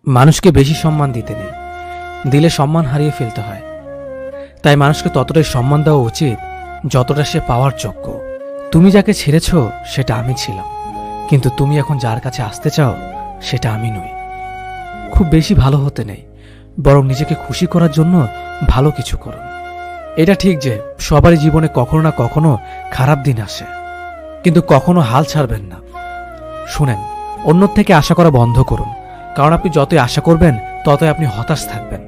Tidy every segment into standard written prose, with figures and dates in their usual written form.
মানুষকে বেশি সম্মান দিতে নেই, দিলে সম্মান হারিয়ে ফেলতে হয়। তাই মানুষকে ততটাই সম্মান দেওয়া উচিত যতটা সে পাওয়ার যোগ্য। তুমি যাকে ছেড়েছ সেটা আমি ছিলাম, কিন্তু তুমি এখন যার কাছে আসতে চাও সেটা আমি নই। খুব বেশি ভালো হতে নেই, বরং নিজেকে খুশি করার জন্য ভালো কিছু করুন। এটা ঠিক যে সবারই জীবনে কখনো না কখনো খারাপ দিন আসে, কিন্তু কখনো হাল ছাড়বেন না। শুনেন, অন্যর থেকে আশা করা বন্ধ করুন, কারণ আপনি যতই আশা করবেন ততই আপনি হতাশ থাকবেন।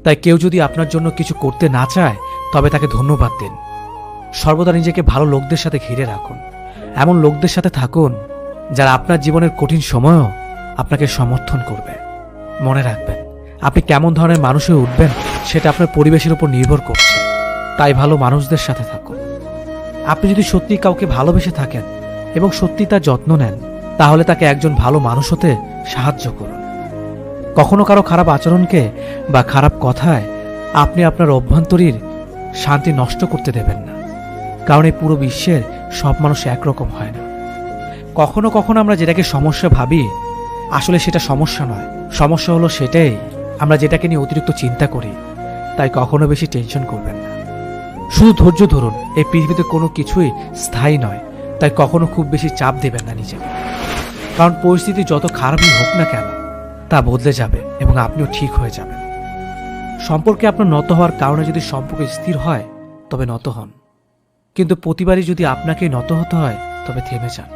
তাই কেউ যদি আপনার জন্য কিছু করতে না চায় তবে তাকে ধন্যবাদ দিন। সর্বদা নিজেকে ভালো লোকদের সাথে ঘিরে রাখুন, এমন লোকদের সাথে থাকুন যারা আপনার জীবনের কঠিন সময়ও আপনাকে সমর্থন করবে। মনে রাখবেন, আপনি কেমন ধরনের মানুষ হয়ে উঠবেন সেটা আপনার পরিবেশের উপর নির্ভর করছে। তাই ভালো মানুষদের সাথে থাকুন। আপনি যদি সত্যি কাউকে ভালোবেসে থাকেন এবং সত্যি তার যত্ন নেন, তাহলে তাকে একজন ভালো মানুষ হতে সাহায্য করুন। কখনো কারো খারাপ আচরণকে বা খারাপ কথায় আপনি আপনার অভ্যন্তরীণ শান্তি নষ্ট করতে দেবেন না, কারণ এই পুরো বিশ্বের সব মানুষ একরকম হয় না। কখনো কখনো আমরা যেটাকে সমস্যা ভাবি, আসলে সেটা সমস্যা নয়। সমস্যা হলো সেটাই আমরা যেটাকে নিয়ে অতিরিক্ত চিন্তা করি। তাই কখনো বেশি টেনশন করবেন না, শুধু ধৈর্য ধরুন। এই পৃথিবীতে কোনো কিছুই স্থায়ী নয়, তাই কখনো খুব বেশি চাপ দেবেন না নিজেকে, কারণ পরিস্থিতি যত খারাপই হোক না কেন তা বদলে যাবে এবং আপনিও ঠিক হয়ে যাবেন। সম্পর্কে আপনার নত হওয়ার কারণে যদি সম্পর্ক স্থির হয় তবে নত হন, কিন্তু প্রতিবারই যদি আপনাকে নত হতে হয় তবে থেমে যান,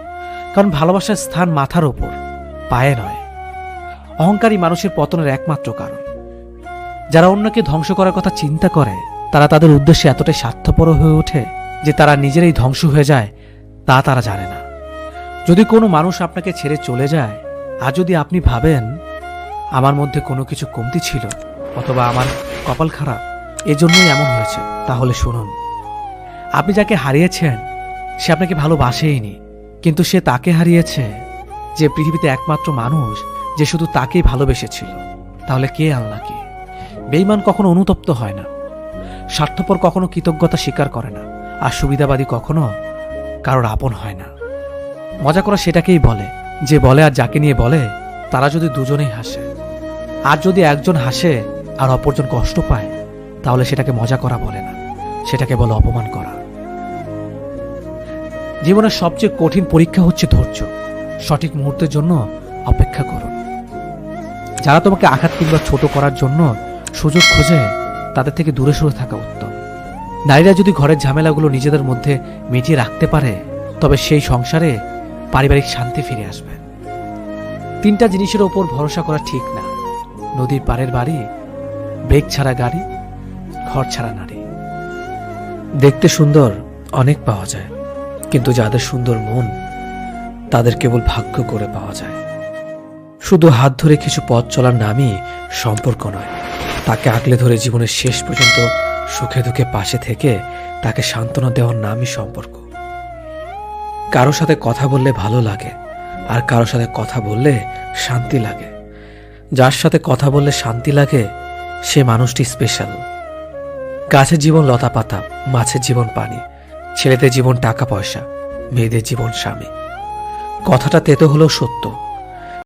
কারণ ভালোবাসার স্থান মাথার ওপর, পায়ে নয়। অহংকারী মানুষের পতনের একমাত্র কারণ। যারা অন্যকে ধ্বংস করার কথা চিন্তা করে তারা তাদের উদ্দেশ্যে এতটাই স্বার্থপর হয়ে ওঠে যে তারা নিজেরাই ধ্বংস হয়ে যায় তা তারা জানে না। যদি কোনো মানুষ আপনাকে ছেড়ে চলে যায় আর যদি আপনি ভাবেন আমার মধ্যে কোনো কিছু কমতি ছিল অথবা আমার কপাল খারাপ এজন্যই এমন হয়েছে, তাহলে শুনুন, আপনি যাকে হারিয়েছেন সে আপনাকে ভালোবাসেইনি, কিন্তু সে তাকে হারিয়েছে যে পৃথিবীতে একমাত্র মানুষ যে শুধু তাকেই ভালোবেসেছিল। তাহলে কে আল্লাহকে? বেঈমান কখনো অনুতপ্ত হয় না, স্বার্থপর কখনো কৃতজ্ঞতা স্বীকার করে না, আর সুবিধাবাদী কখনো কারোর আপন হয় না। মজা করা সেটাকেই বলে যে বলে আর যাকে নিয়ে বলে তারা যদি দুজনেই হাসে। আর যদি একজন হাসে আর অপরজন কষ্ট পায় তাহলে সেটাকে মজা করা বলে না, সেটাকে বলে অপমান করা। জীবনের সবচেয়ে কঠিন পরীক্ষা হচ্ছে ধৈর্য। সঠিক মুহূর্তের জন্য অপেক্ষা করুন। যারা তোমাকে আঘাত কিংবা ছোট করার জন্য সুযোগ খোঁজে তাদের থেকে দূরে সরে থাকা উত্তম। নারীরা যদি ঘরের ঝামেলাগুলো নিজেদের মধ্যে মিটিয়ে রাখতে পারে তবে সেই সংসারে পারিবারিক শান্তি ফিরে আসবে। তিনটা জিনিসের ওপর ভরসা করা ঠিক না: নদীর পাড়ের বাড়ি, ব্রেক ছাড়া গাড়ি, ঘর ছাড়া নারী। দেখতে সুন্দর অনেক পাওয়া যায়, কিন্তু যাদের সুন্দর মন তাদের কেবল ভাগ্য করে পাওয়া যায়। শুধু হাত ধরে কিছু পথ চলার নামই সম্পর্ক নয়, তাকে আগলে ধরে জীবনের শেষ পর্যন্ত সুখে দুঃখে পাশে থেকে তাকে সান্ত্বনা দেওয়ার নামই সম্পর্ক। কারো সাথে কথা বললে ভালো লাগে, আর কারো সাথে কথা বললে শান্তি লাগে। যার সাথে কথা বললে শান্তি লাগে সে মানুষটি স্পেশাল। গাছের জীবন লতা পাতা, মাছের জীবন পানি, ছেলেদের জীবন টাকা পয়সা, মেয়েদের জীবন স্বামী। কথাটা তেতো হলেও সত্য।